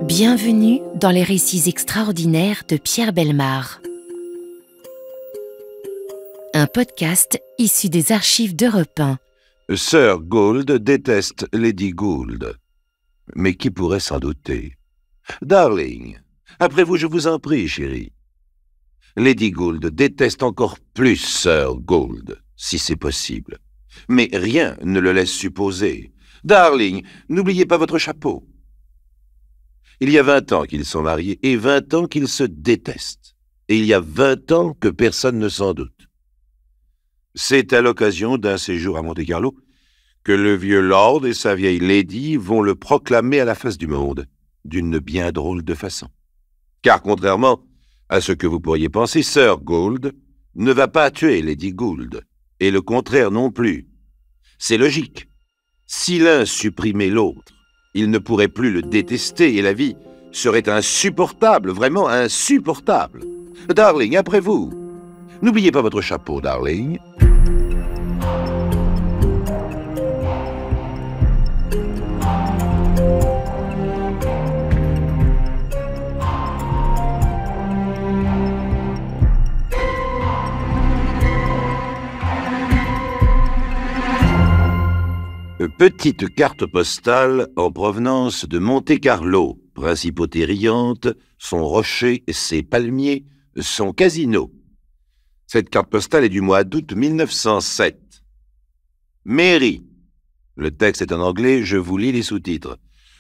Bienvenue dans les récits extraordinaires de Pierre Bellemare. Un podcast issu des archives d'Europe 1. Sir Gould déteste Lady Gould. Mais qui pourrait s'en douter? Darling, après vous, je vous en prie, chérie. Lady Gould déteste encore plus Sir Gould, si c'est possible. Mais rien ne le laisse supposer. Darling, n'oubliez pas votre chapeau. Il y a 20 ans qu'ils sont mariés et 20 ans qu'ils se détestent. Et il y a 20 ans que personne ne s'en doute. C'est à l'occasion d'un séjour à Monte-Carlo que le vieux lord et sa vieille lady vont le proclamer à la face du monde, d'une bien drôle de façon. Car contrairement à ce que vous pourriez penser, Sir Gould ne va pas tuer Lady Gould, et le contraire non plus. C'est logique. Si l'un supprimait l'autre, il ne pourrait plus le détester et la vie serait insupportable, vraiment insupportable. Darling, après vous. N'oubliez pas votre chapeau, darling. Petite carte postale en provenance de Monte-Carlo, principauté riante, son rocher, ses palmiers, son casino. Cette carte postale est du mois d'août 1907. Mary. Le texte est en anglais, je vous lis les sous-titres.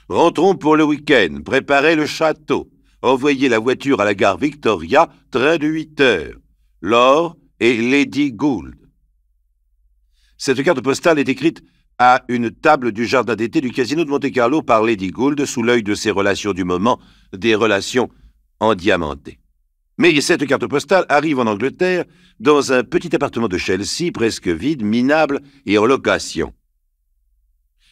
Rentrons pour le week-end, préparez le château, envoyez la voiture à la gare Victoria, train de 8 heures. Laure et Lady Gould. Cette carte postale est écrite à une table du jardin d'été du casino de Monte-Carlo par Lady Gould sous l'œil de ses relations du moment, des relations endiamantées. Mais cette carte postale arrive en Angleterre dans un petit appartement de Chelsea, presque vide, minable et en location.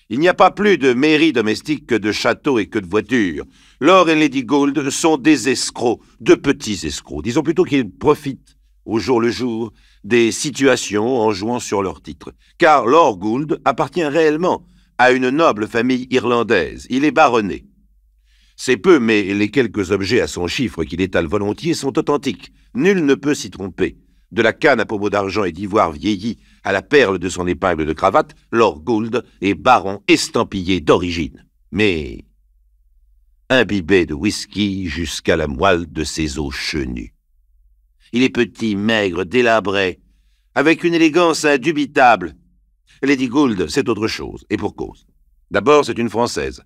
Il n'y a pas plus de mairie domestique que de château et que de voitures. Laure et Lady Gould sont des escrocs, de petits escrocs. Disons plutôt qu'ils profitent au jour le jour des situations en jouant sur leur titre. Car Lord Gould appartient réellement à une noble famille irlandaise. Il est baronnet. C'est peu, mais les quelques objets à son chiffre qu'il étale volontiers sont authentiques. Nul ne peut s'y tromper. De la canne à pommeau d'argent et d'ivoire vieilli à la perle de son épingle de cravate, Lord Gould est baron estampillé d'origine. Mais imbibé de whisky jusqu'à la moelle de ses os chenus. Il est petit, maigre, délabré, avec une élégance indubitable. Lady Gould, c'est autre chose, et pour cause. D'abord, c'est une Française.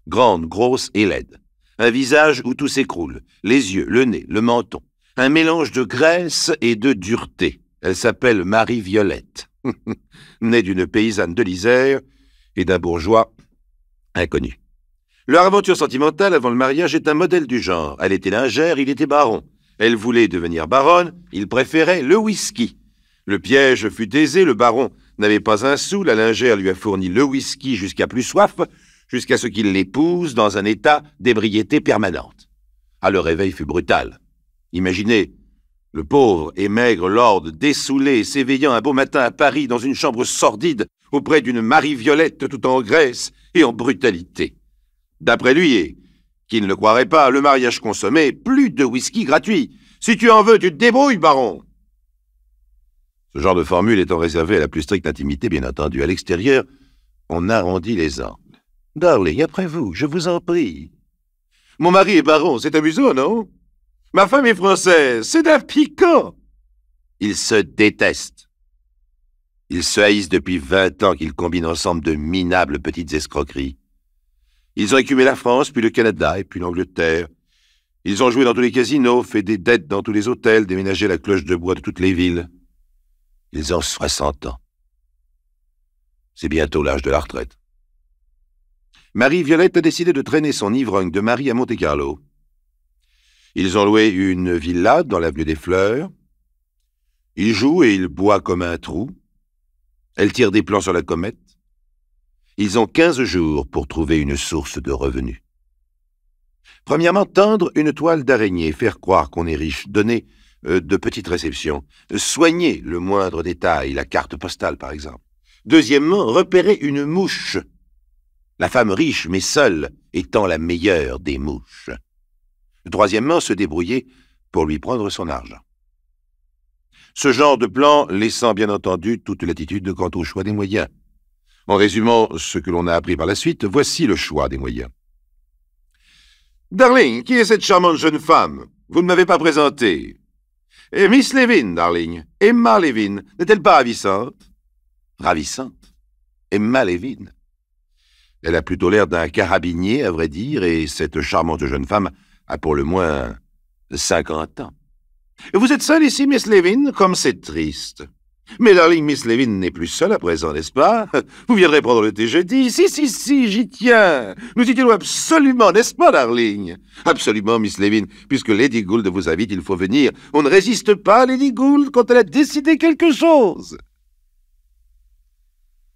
Grande, grosse et laide. Un visage où tout s'écroule. Les yeux, le nez, le menton. Un mélange de graisse et de dureté. Elle s'appelle Marie-Violette. Née d'une paysanne de l'Isère et d'un bourgeois inconnu. Leur aventure sentimentale avant le mariage est un modèle du genre. Elle était lingère, il était baron. Elle voulait devenir baronne, il préférait le whisky. Le piège fut aisé, le baron n'avait pas un sou, la lingère lui a fourni le whisky jusqu'à plus soif, jusqu'à ce qu'il l'épouse dans un état d'ébriété permanente. Ah, le réveil fut brutal. Imaginez, le pauvre et maigre lord dessoulé s'éveillant un beau matin à Paris dans une chambre sordide auprès d'une Marie-Violette tout en graisse et en brutalité. D'après lui, et qui ne le croirait pas, le mariage consommé, plus de whisky gratuit. Si tu en veux, tu te débrouilles, baron. Ce genre de formule étant réservé à la plus stricte intimité, bien entendu. À l'extérieur, on arrondit les angles. Darling, après vous, je vous en prie. Mon mari est baron, c'est amusant, non? Ma femme est française, c'est d'un piquant. Ils se détestent. Ils se haïssent depuis 20 ans qu'ils combinent ensemble de minables petites escroqueries. Ils ont écumé la France, puis le Canada, et puis l'Angleterre. Ils ont joué dans tous les casinos, fait des dettes dans tous les hôtels, déménagé la cloche de bois de toutes les villes. Ils ont 60 ans. C'est bientôt l'âge de la retraite. Marie-Violette a décidé de traîner son ivrogne de mari à Monte-Carlo. Ils ont loué une villa dans l'avenue des Fleurs. Il joue et il boit comme un trou. Elle tire des plans sur la comète. Ils ont 15 jours pour trouver une source de revenus. Premièrement, tendre une toile d'araignée, faire croire qu'on est riche, donner de petites réceptions, soigner le moindre détail, la carte postale par exemple. Deuxièmement, repérer une mouche. La femme riche mais seule étant la meilleure des mouches. Troisièmement, se débrouiller pour lui prendre son argent. Ce genre de plan laissant bien entendu toute latitude quant au choix des moyens. En résumant ce que l'on a appris par la suite, voici le choix des moyens. « Darling, qui est cette charmante jeune femme? Vous ne m'avez pas présentée. Et Miss Levin, darling. Emma Levin. N'est-elle pas ravissante? » Ravissante? Emma Levin. Elle a plutôt l'air d'un carabinier, à vrai dire, et cette charmante jeune femme a pour le moins 50 ans. « Vous êtes seule ici, Miss Levin? Comme c'est triste. Mais darling, Miss Levin n'est plus seule à présent, n'est-ce pas? Vous viendrez prendre le thé jeudi? Si, j'y tiens. Nous y tenons absolument, n'est-ce pas, darling? Absolument, Miss Levin, puisque Lady Gould vous invite, il faut venir. On ne résiste pas à Lady Gould quand elle a décidé quelque chose. »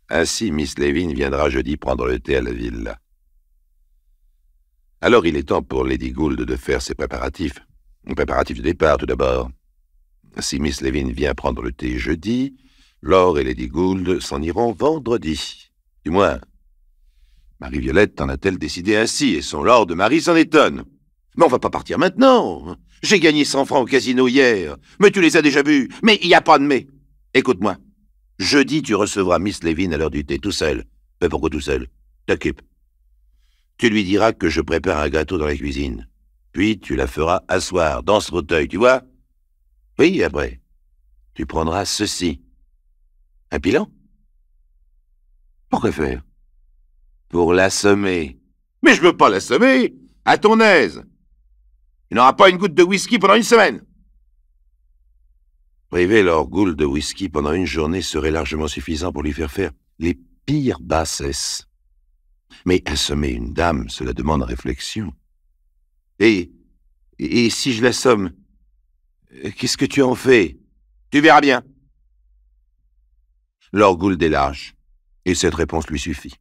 Ainsi, Miss Levin viendra jeudi prendre le thé à la villa. Alors il est temps pour Lady Gould de faire ses préparatifs. Préparatifs de départ, tout d'abord. Si Miss Levin vient prendre le thé jeudi, Laure et Lady Gould s'en iront vendredi. Du moins, Marie-Violette en a-t-elle décidé ainsi, et son lord de mari s'en étonne. Mais on va pas partir maintenant. J'ai gagné 100 francs au casino hier. Mais tu les as déjà vus. Mais il n'y a pas de mais. Écoute-moi. Jeudi, tu recevras Miss Levin à l'heure du thé, tout seul. Mais pourquoi tout seul? T'occupe. Tu lui diras que je prépare un gâteau dans la cuisine. Puis tu la feras asseoir dans ce fauteuil, tu vois? Oui, après, tu prendras ceci. Un pilon? Pourquoi faire? Pour l'assommer. Mais je veux pas l'assommer. À ton aise. Il n'aura pas une goutte de whisky pendant une semaine. Priver Lord Gould de whisky pendant une journée serait largement suffisant pour lui faire les pires bassesses. Mais assommer une dame, cela demande réflexion. Et si je l'assomme, qu'est-ce que tu en fais? Tu verras bien. Lord Gould est lâche, et cette réponse lui suffit.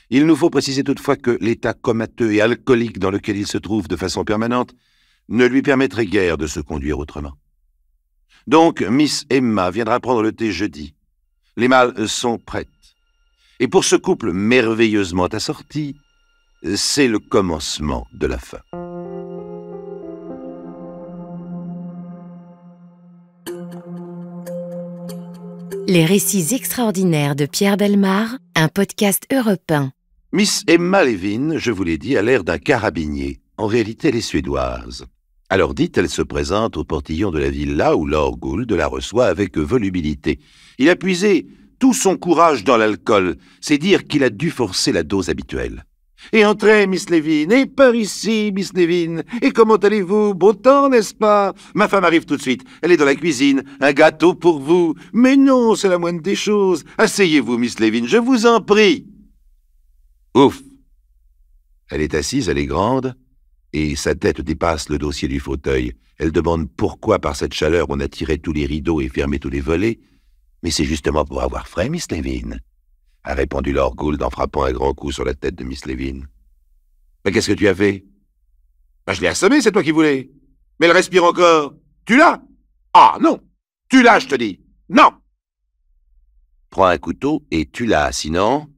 Il nous faut préciser toutefois que l'état comateux et alcoolique dans lequel il se trouve de façon permanente ne lui permettrait guère de se conduire autrement. Donc, Miss Emma viendra prendre le thé jeudi. Les malles sont prêtes. Et pour ce couple merveilleusement assorti, c'est le commencement de la fin. Les récits extraordinaires de Pierre Bellemare, un podcast Europe 1. Miss Emma Levin, je vous l'ai dit, a l'air d'un carabinier. En réalité, elle est suédoise. Alors dite, elle se présente au portillon de la villa où Lord Gould la reçoit avec volubilité. Il a puisé tout son courage dans l'alcool. C'est dire qu'il a dû forcer la dose habituelle. « Et entrez, Miss Levin, et par ici, Miss Levin. Et comment allez-vous? Beau temps, n'est-ce pas? Ma femme arrive tout de suite. Elle est dans la cuisine. Un gâteau pour vous. Mais non, c'est la moindre des choses. Asseyez-vous, Miss Levin, je vous en prie. » Ouf! Elle est assise, elle est grande, et sa tête dépasse le dossier du fauteuil. Elle demande pourquoi, par cette chaleur, on a tiré tous les rideaux et fermé tous les volets. « Mais c'est justement pour avoir frais, Miss Levin, » a répondu Lord Gould en frappant un grand coup sur la tête de Miss Levin. « Mais qu'est-ce que tu as fait? »« Je l'ai assommé, c'est toi qui voulais. Mais elle respire encore. Tu l'as? Ah, non. Tu l'as, je te dis. Non. Prends un couteau et tu l'as, sinon...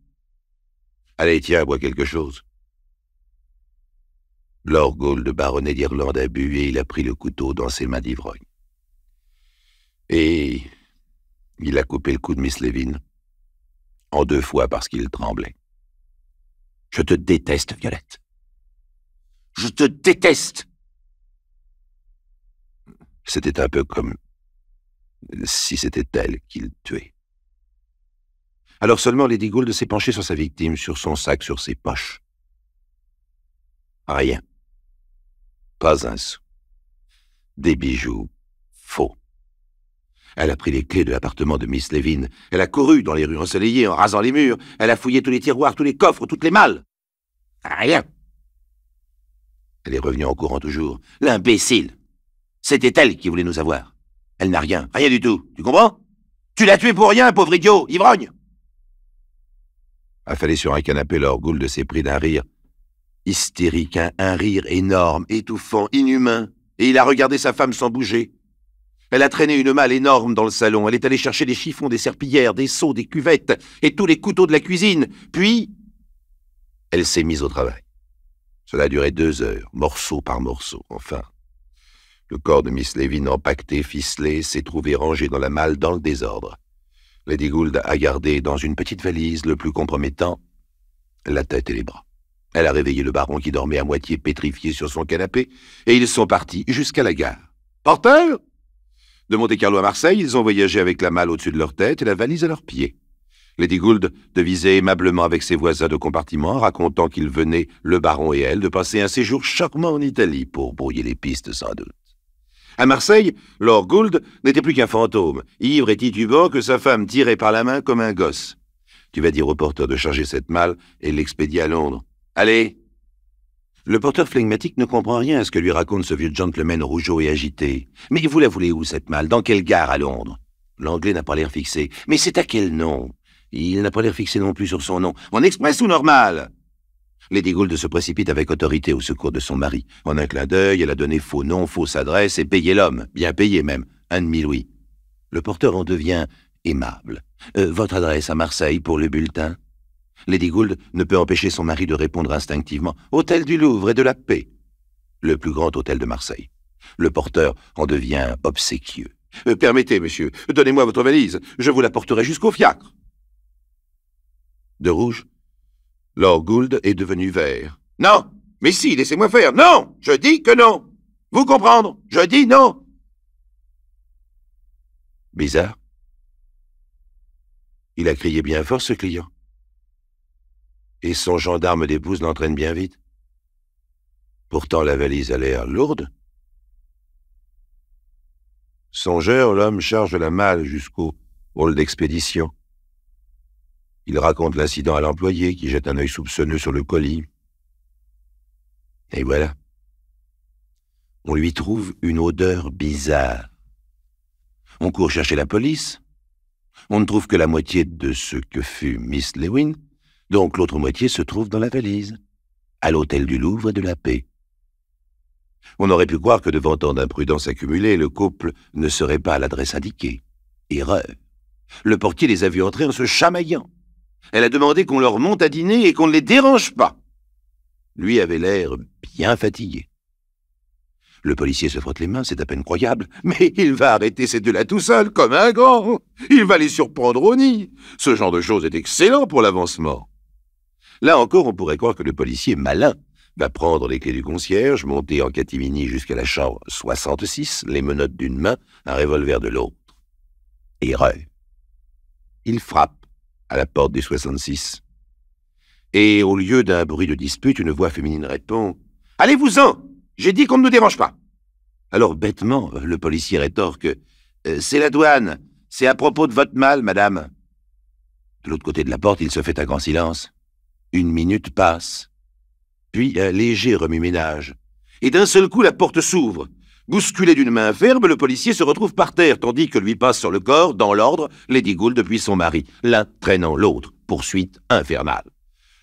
Allez, tiens, bois quelque chose. » Lord Gould, baronnet d'Irlande, a bu et il a pris le couteau dans ses mains d'ivrogne. Et il a coupé le cou de Miss Levin. En 2 fois parce qu'il tremblait. « Je te déteste, Violette. Je te déteste !» C'était un peu comme si c'était elle qu'il tuait. Alors seulement Lady Gould s'est penchée sur sa victime, sur son sac, sur ses poches. Rien. Pas un sou. Des bijoux faux. Elle a pris les clés de l'appartement de Miss Levin. Elle a couru dans les rues ensoleillées en rasant les murs. Elle a fouillé tous les tiroirs, tous les coffres, toutes les malles. Rien. Elle est revenue en courant toujours. L'imbécile. C'était elle qui voulait nous avoir. Elle n'a rien, rien du tout. Tu comprends? Tu l'as tué pour rien, pauvre idiot, ivrogne. Affalé sur un canapé, Lord Gould s'est pris d'un rire hystérique, un rire énorme, étouffant, inhumain. Et il a regardé sa femme sans bouger. Elle a traîné une malle énorme dans le salon. Elle est allée chercher des chiffons, des serpillières, des seaux, des cuvettes et tous les couteaux de la cuisine. Puis, elle s'est mise au travail. Cela a duré 2 heures, morceau par morceau. Enfin, le corps de Miss Levin empaqueté, ficelé, s'est trouvé rangé dans la malle dans le désordre. Lady Gould a gardé dans une petite valise, le plus compromettant, la tête et les bras. Elle a réveillé le baron qui dormait à moitié pétrifié sur son canapé, et ils sont partis jusqu'à la gare. Porteur! De Monte-Carlo à Marseille, ils ont voyagé avec la malle au-dessus de leur tête et la valise à leurs pieds. Lady Gould devisait aimablement avec ses voisins de compartiment, racontant qu'ils venaient, le baron et elle, de passer un séjour charmant en Italie, pour brouiller les pistes sans doute. À Marseille, Lord Gould n'était plus qu'un fantôme, ivre et titubant que sa femme tirait par la main comme un gosse. Tu vas dire au porteur de charger cette malle et l'expédier à Londres. Allez! Le porteur flegmatique ne comprend rien à ce que lui raconte ce vieux gentleman rougeau et agité. Mais vous la voulez où, cette malle? Dans quelle gare à Londres? L'anglais n'a pas l'air fixé. Mais c'est à quel nom? Il n'a pas l'air fixé non plus sur son nom. En express ou normal? Lady Gould se précipite avec autorité au secours de son mari. En un clin d'œil, elle a donné faux nom, fausse adresse et payé l'homme. Bien payé même. 1 demi-louis. Le porteur en devient aimable. Votre adresse à Marseille pour le bulletin? Lady Gould ne peut empêcher son mari de répondre instinctivement. Hôtel du Louvre et de la Paix. Le plus grand hôtel de Marseille. Le porteur en devient obséquieux. Permettez, monsieur, donnez-moi votre valise. Je vous la porterai jusqu'au fiacre. De rouge, Lord Gould est devenu vert. Non, mais si, laissez-moi faire. Non, je dis que non. Vous comprendre? Je dis non. Bizarre. Il a crié bien fort, ce client. Et son gendarme d'épouse l'entraîne bien vite. Pourtant, la valise a l'air lourde. Songeur, l'homme charge la malle jusqu'au hall d'expédition. Il raconte l'incident à l'employé qui jette un œil soupçonneux sur le colis. Et voilà. On lui trouve une odeur bizarre. On court chercher la police. On ne trouve que la moitié de ce que fut Miss Lewin, donc l'autre moitié se trouve dans la valise, à l'hôtel du Louvre et de la Paix. On aurait pu croire que devant tant d'imprudence accumulée, le couple ne serait pas à l'adresse indiquée. Erreur. Le portier les a vus entrer en se chamaillant. Elle a demandé qu'on leur monte à dîner et qu'on ne les dérange pas. Lui avait l'air bien fatigué. Le policier se frotte les mains, c'est à peine croyable, mais il va arrêter ces deux-là tout seul, comme un grand. Il va les surprendre au nid. Ce genre de choses est excellent pour l'avancement. Là encore, on pourrait croire que le policier malin va prendre les clés du concierge, monter en catimini jusqu'à la chambre 66, les menottes d'une main, un revolver de l'autre. Erreur. Il frappe à la porte du 66. Et au lieu d'un bruit de dispute, une voix féminine répond « Allez-vous-en! J'ai dit qu'on ne nous dérange pas !» Alors bêtement, le policier rétorque « C'est la douane, c'est à propos de votre malle, madame. » De l'autre côté de la porte, il se fait un grand silence. 1 minute passe. Puis un léger remue-ménage. Et d'un seul coup, la porte s'ouvre. Bousculé d'une main ferme, le policier se retrouve par terre, tandis que lui passe sur le corps, dans l'ordre, Lady Gould depuis son mari, l'un traînant l'autre. Poursuite infernale.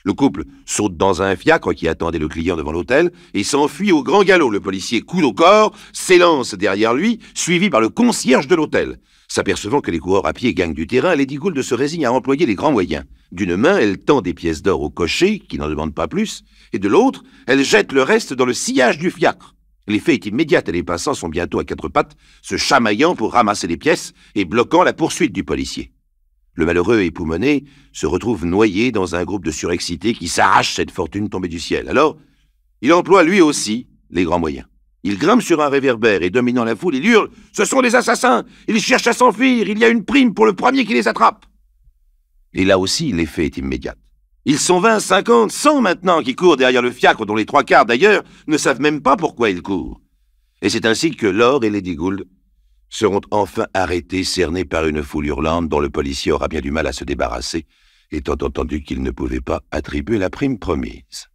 Le couple saute dans un fiacre qui attendait le client devant l'hôtel et s'enfuit au grand galop. Le policier, coude au corps, s'élance derrière lui, suivi par le concierge de l'hôtel. S'apercevant que les coureurs à pied gagnent du terrain, Lady Gould se résigne à employer les grands moyens. D'une main, elle tend des pièces d'or au cocher, qui n'en demande pas plus, et de l'autre, elle jette le reste dans le sillage du fiacre. L'effet est immédiat et les passants sont bientôt à 4 pattes, se chamaillant pour ramasser les pièces et bloquant la poursuite du policier. Le malheureux époumoné se retrouve noyé dans un groupe de surexcités qui s'arrachent cette fortune tombée du ciel. Alors, il emploie lui aussi les grands moyens. Il grimpe sur un réverbère et, dominant la foule, il hurle « Ce sont des assassins! Ils cherchent à s'enfuir! Il y a une prime pour le premier qui les attrape !» Et là aussi, l'effet est immédiat. Ils sont 20, 50, 100 maintenant qui courent derrière le fiacre, dont les 3/4 d'ailleurs ne savent même pas pourquoi ils courent. Et c'est ainsi que Lord et Lady Gould seront enfin arrêtés, cernés par une foule hurlante dont le policier aura bien du mal à se débarrasser, étant entendu qu'il ne pouvait pas attribuer la prime promise.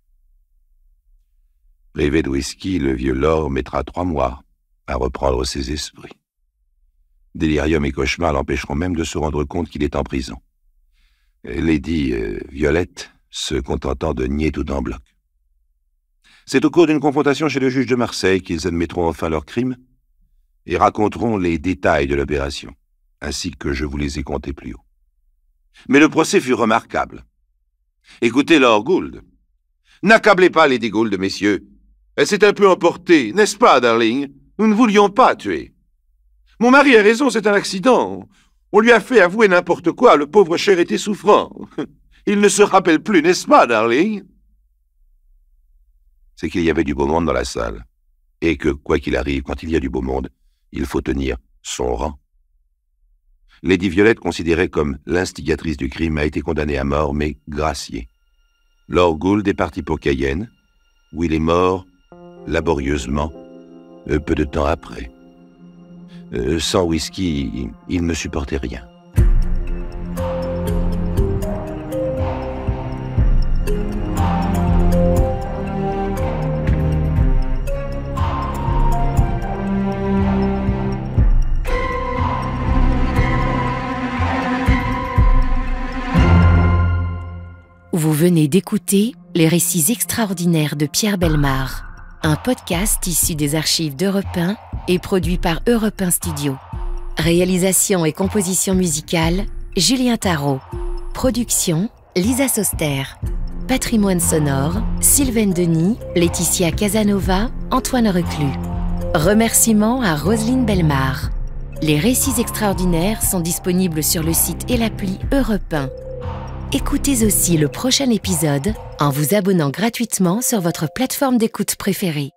Privé de whisky, le vieux Lord mettra 3 mois à reprendre ses esprits. Délirium et cauchemar l'empêcheront même de se rendre compte qu'il est en prison. Lady Violette se contentant de nier tout en bloc. C'est au cours d'une confrontation chez le juge de Marseille qu'ils admettront enfin leur crime et raconteront les détails de l'opération, ainsi que je vous les ai contés plus haut. Mais le procès fut remarquable. Écoutez Lord Gould. N'accablez pas Lady Gould, messieurs. Elle s'est un peu emportée, n'est-ce pas, darling? Nous ne voulions pas tuer. Mon mari a raison, c'est un accident. On lui a fait avouer n'importe quoi, le pauvre cher était souffrant. Il ne se rappelle plus, n'est-ce pas, darling? C'est qu'il y avait du beau monde dans la salle, et que, quoi qu'il arrive, quand il y a du beau monde, il faut tenir son rang. Lady Violette, considérée comme l'instigatrice du crime, a été condamnée à mort, mais graciée. Lord Gould est parti pour Cayenne, où il est mort laborieusement, peu de temps après. Sans whisky, il ne supportait rien. Vous venez d'écouter Les récits extraordinaires de Pierre Bellemare, un podcast issu des archives d'Europe 1 et produit par Europe 1 Studio. Réalisation et composition musicale, Julien Tarot. Production, Lisa Soster. Patrimoine sonore, Sylvaine Denis, Laetitia Casanova, Antoine Reclus. Remerciements à Roselyne Bellemare. Les récits extraordinaires sont disponibles sur le site et l'appli Europe 1. Écoutez aussi le prochain épisode en vous abonnant gratuitement sur votre plateforme d'écoute préférée.